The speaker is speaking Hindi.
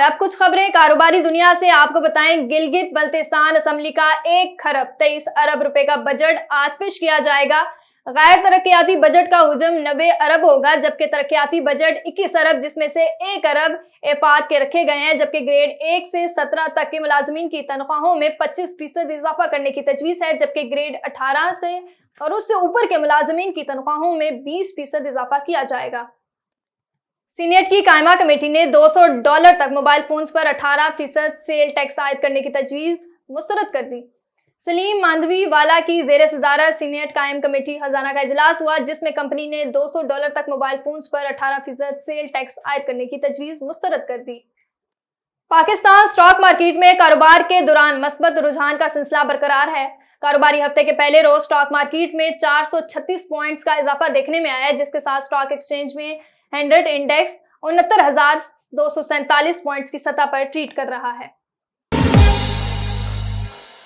नमस्कार। अब कुछ खबरें कारोबारी दुनिया से आपको बताएं। गिलगित बल्तिस्तान असेंबली का 1 खरब 23 अरब रुपए का बजट आज पेश किया जाएगा। गैर तरक्याती बजट का हुजम 90 अरब होगा, जबकि तरक्याती बजट 21 अरब, जिसमें से 1 अरब एफाद के रखे गए हैं। जबकि ग्रेड 1 से 17 तक के मुलाजमीन की तनख्वाहों में 25% इजाफा करने की तजवीज़ है, जबकि ग्रेड 18 से और उससे ऊपर के मुलाजमीन की तनख्वाहों में 20% इजाफा किया जाएगा। सीनेट की कायमा कमेटी ने $200 तक मोबाइल फोन्स पर 18% सेल टैक्स आयद करने की तजवीज़ मुस्तरद कर दी। सलीम मांडवी वाला की जेर सदारत सीनेट कायम कमेटी खजाना का इजलास हुआ, जिसमें कंपनी ने $200 तक मोबाइल फोन्स पर 18% सेल टैक्स आयद करने की तजवीज़ मुस्तरद कर दी। पाकिस्तान स्टॉक मार्केट में कारोबार के दौरान मस्बत रुझान का सिलसिला बरकरार है। कारोबारी हफ्ते के पहले रोज स्टॉक मार्केट में 436 पॉइंट्स का इजाफा देखने में आया है, जिसके साथ स्टॉक एक्सचेंज में 100 इंडेक्स 69,247 पॉइंट्स की सतह पर ट्रेड कर रहा है।